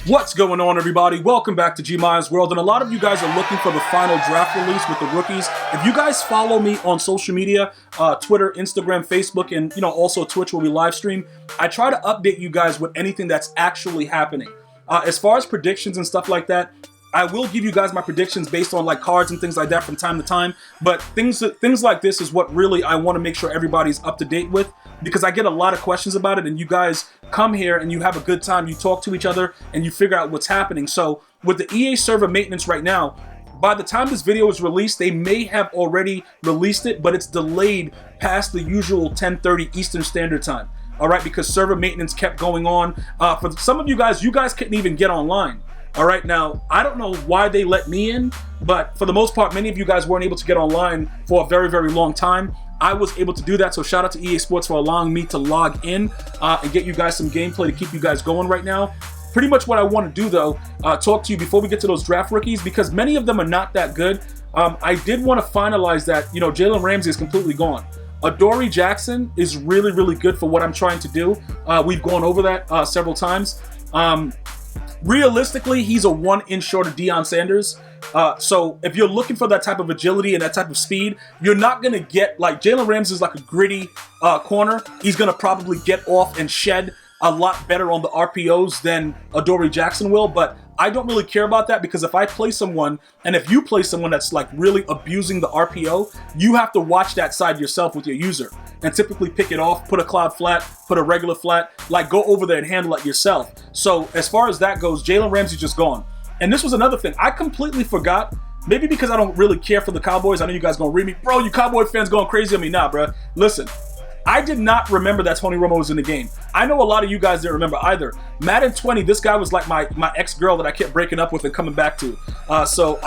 What's going on, everybody? Welcome back to GmiasWorld, and a lot of you guys are looking for the final draft release with the rookies. If you guys follow me on social media, Twitter, Instagram, Facebook, and also Twitch where we live stream, I try to update you guys with anything that's actually happening. As far as predictions and stuff like that, I will give you guys my predictions based on like cards and things like that from time to time, but things like this is what really I want to make sure everybody's up to date with, because I get a lot of questions about it, and you guys come here and you have a good time, you talk to each other, and you figure out what's happening. So with the EA server maintenance right now, by the time this video is released, they may have already released it, but it's delayed past the usual 10:30 Eastern Standard Time. All right, because server maintenance kept going on. For some of you guys couldn't even get online. All right, now, I don't know why they let me in, but for the most part, many of you guys weren't able to get online for a very, very long time. I was able to do that, so shout out to EA Sports for allowing me to log in and get you guys some gameplay to keep you guys going right now. Pretty much what I want to do, though, talk to you before we get to those draft rookies, because many of them are not that good. I did want to finalize that, Jalen Ramsey is completely gone. Adoree Jackson is really, really good for what I'm trying to do. We've gone over that several times. Realistically, he's a 1 inch short of Deion Sanders. So if you're looking for that type of agility and that type of speed, you're not going to get, like, Jalen Ramsey is like a gritty corner. He's going to probably get off and shed a lot better on the RPOs than Adoree Jackson will, but I don't really care about that, because if I play someone, and if you play someone that's like really abusing the RPO, you have to watch that side yourself with your user and typically pick it off, put a cloud flat, put a regular flat, like go over there and handle it yourself. So as far as that goes, Jalen Ramsey's just gone. And this was another thing. I completely forgot, maybe because I don't really care for the Cowboys. I know you guys gonna read me. Bro, you Cowboy fans going crazy on me. Nah, bro. Listen. I did not remember that Tony Romo was in the game. I know a lot of you guys didn't remember either. Madden 20, this guy was like my ex-girl that I kept breaking up with and coming back to. So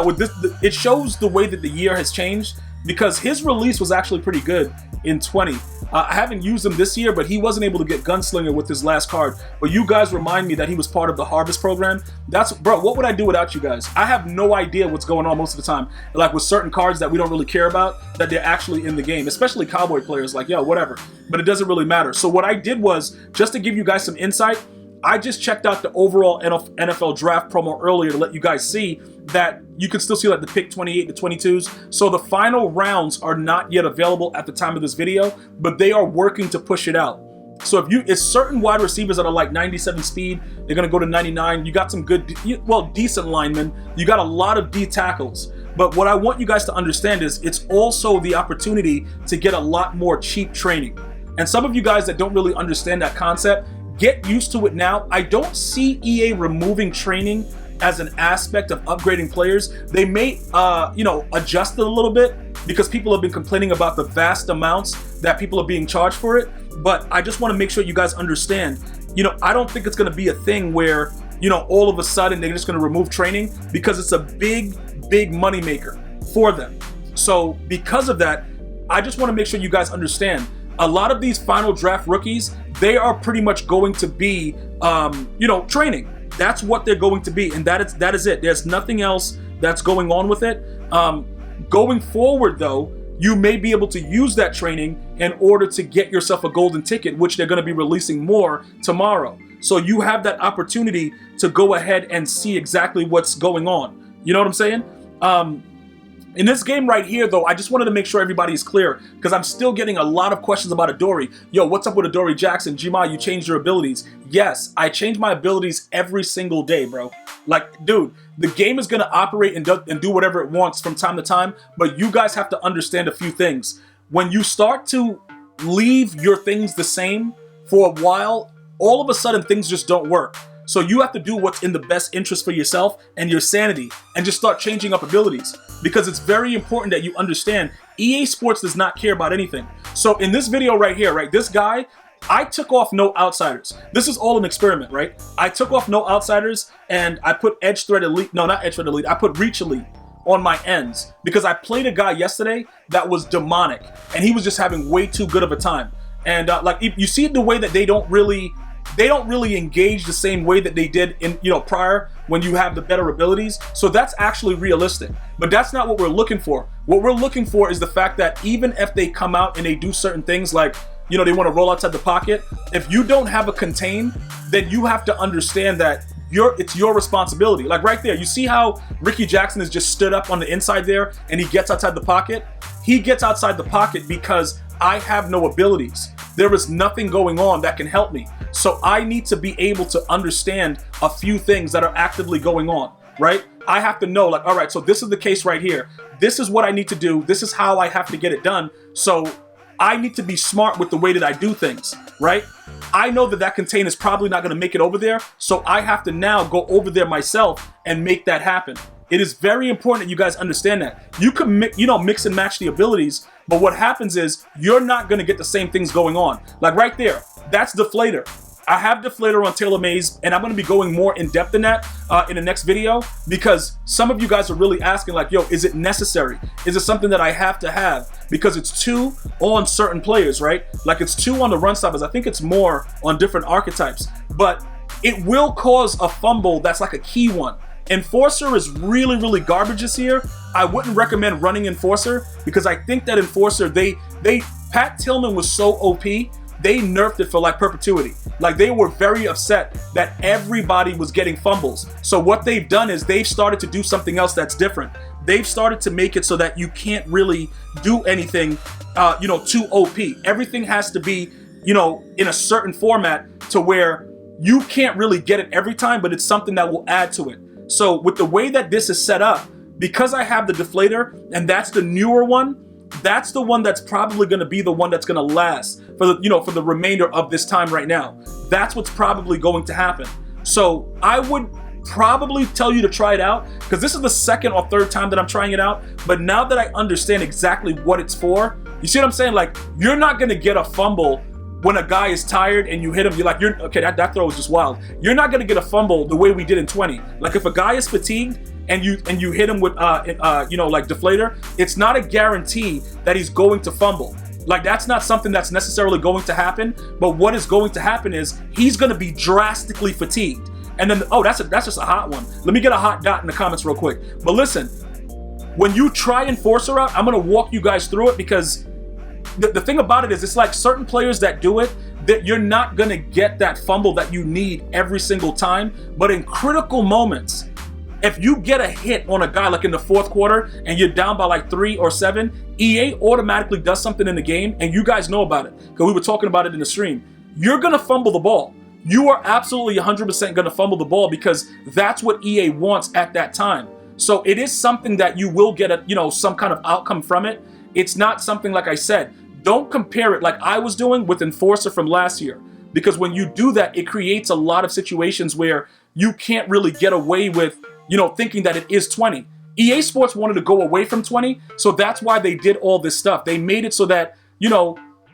with this, it shows the way that the year has changed, because his release was actually pretty good in 20. I haven't used him this year, but he wasn't able to get Gunslinger with his last card. But you guys remind me that he was part of the Harvest program. Bro, what would I do without you guys? I have no idea what's going on most of the time. Like with certain cards that we don't really care about, that they're actually in the game, especially Cowboy players, like, yo, whatever. But it doesn't really matter. So what I did was, just to give you guys some insight, I just checked out the overall NFL draft promo earlier to let you guys see that you can still see like the pick 28 to 22s. So the final rounds are not yet available at the time of this video, but they are working to push it out. So it's certain wide receivers that are like 97 speed, they're going to go to 99. You got some good, decent linemen. You got a lot of D tackles. But what I want you guys to understand is it's also the opportunity to get a lot more cheap training. And some of you guys that don't really understand that concept, get used to it now. I don't see EA removing training as an aspect of upgrading players. They may, adjust it a little bit, because people have been complaining about the vast amounts that people are being charged for it. But I just want to make sure you guys understand, I don't think it's going to be a thing where, all of a sudden they're just going to remove training, because it's a big, big money maker for them. So because of that, I just want to make sure you guys understand, a lot of these final draft rookies, they are pretty much going to be, training. That's what they're going to be, and that is it. There's nothing else that's going on with it. Going forward, though, you may be able to use that training in order to get yourself a golden ticket, which they're going to be releasing more tomorrow. So you have that opportunity to go ahead and see exactly what's going on. You know what I'm saying? In this game right here, though, I just wanted to make sure everybody is clear, because I'm still getting a lot of questions about Adoree. Yo, what's up with Adoree Jackson? Gmia, you changed your abilities. Yes, I change my abilities every single day, bro. Like, dude, the game is going to operate and do whatever it wants from time to time, but you guys have to understand a few things. When you start to leave your things the same for a while, all of a sudden things just don't work. So you have to do what's in the best interest for yourself and your sanity, and just start changing up abilities, because it's very important that you understand EA Sports does not care about anything. So in this video right here, right, this guy, I took off no outsiders. This is all an experiment, right? I took off no outsiders, and I put edge thread elite, no, not edge thread elite, I put reach elite on my ends, because I played a guy yesterday that was demonic, and he was just having way too good of a time. And like, you see the way that they don't really engage the same way that they did in prior, when you have the better abilities. So that's actually realistic, but that's not what we're looking for. What we're looking for is the fact that even if they come out and they do certain things, like they want to roll outside the pocket, if you don't have a contain, then you have to understand that it's your responsibility. Like right there, you see how Ricky Jackson has just stood up on the inside there and he gets outside the pocket? He gets outside the pocket because I have no abilities. There is nothing going on that can help me. So I need to be able to understand a few things that are actively going on, right? I have to know, like, all right, so this is the case right here. This is what I need to do. This is how I have to get it done. So I need to be smart with the way that I do things, right? I know that that container is probably not going to make it over there, so I have to now go over there myself and make that happen. It is very important that you guys understand that. You can mix and match the abilities, but what happens is you're not going to get the same things going on. Like right there, that's Deflator. I have Deflator on Taylor Mays, and I'm going to be going more in depth in that in the next video, because some of you guys are really asking like, yo, is it necessary? Is it something that I have to have? Because it's 2 on certain players, right? Like it's 2 on the run stoppers. I think it's more on different archetypes, but it will cause a fumble that's like a key one. Enforcer is really, really garbage this year. I wouldn't recommend running Enforcer because I think that Enforcer, Pat Tillman was so OP, they nerfed it for like perpetuity. Like they were very upset that everybody was getting fumbles. So what they've done is they've started to do something else that's different. They've started to make it so that you can't really do anything, too OP. Everything has to be, in a certain format to where you can't really get it every time, but it's something that will add to it. So with the way that this is set up, because I have the Deflator, and that's the newer one, that's the one that's probably going to be the one that's going to last for the remainder of this time right now. That's what's probably going to happen. So I would probably tell you to try it out, because this is the 2nd or 3rd time that I'm trying it out. But now that I understand exactly what it's for, you see what I'm saying? Like, you're not going to get a fumble when a guy is tired and you hit him. You're like, okay, that throw is just wild. You're not going to get a fumble the way we did in 20. Like if a guy is fatigued and you hit him with like Deflator, it's not a guarantee that he's going to fumble. Like that's not something that's necessarily going to happen. But what is going to happen is he's going to be drastically fatigued. And then, oh, that's just a hot one. Let me get a hot dot in the comments real quick. But listen, when you try Enforcer out, I'm going to walk you guys through it, because the thing about it is it's like certain players that do it, that you're not going to get that fumble that you need every single time. But in critical moments, if you get a hit on a guy like in the 4th quarter and you're down by like 3 or 7, EA automatically does something in the game, and you guys know about it because we were talking about it in the stream. You're going to fumble the ball. You are absolutely 100% going to fumble the ball because that's what EA wants at that time. So it is something that you will get some kind of outcome from it. It's not something, like I said, don't compare it like I was doing with Enforcer from last year, because when you do that, it creates a lot of situations where you can't really get away with, thinking that it is 20. EA Sports wanted to go away from 20, so that's why they did all this stuff. They made it so that,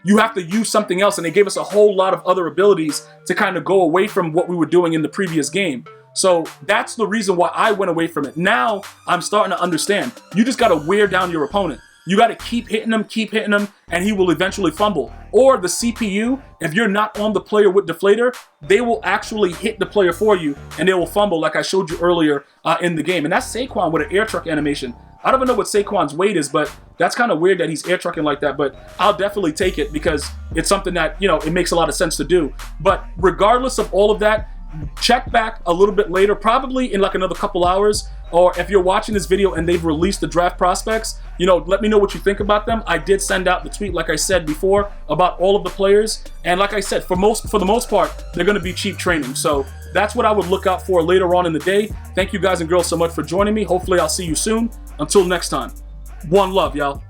you have to use something else, and they gave us a whole lot of other abilities to kind of go away from what we were doing in the previous game. So that's the reason why I went away from it. Now I'm starting to understand. You just got to wear down your opponent. You got to keep hitting him, and he will eventually fumble. Or the CPU, if you're not on the player with Deflator, they will actually hit the player for you, and they will fumble like I showed you earlier in the game. And that's Saquon with an air truck animation. I don't even know what Saquon's weight is, but that's kind of weird that he's air trucking like that. But I'll definitely take it because it's something that, it makes a lot of sense to do. But regardless of all of that, check back a little bit later, probably in like another couple hours. Or if you're watching this video and they've released the draft prospects, let me know what you think about them. I did send out the tweet, like I said before, about all of the players. And like I said, for the most part, they're going to be cheap training. So that's what I would look out for later on in the day. Thank you guys and girls so much for joining me. Hopefully I'll see you soon. Until next time, one love, y'all.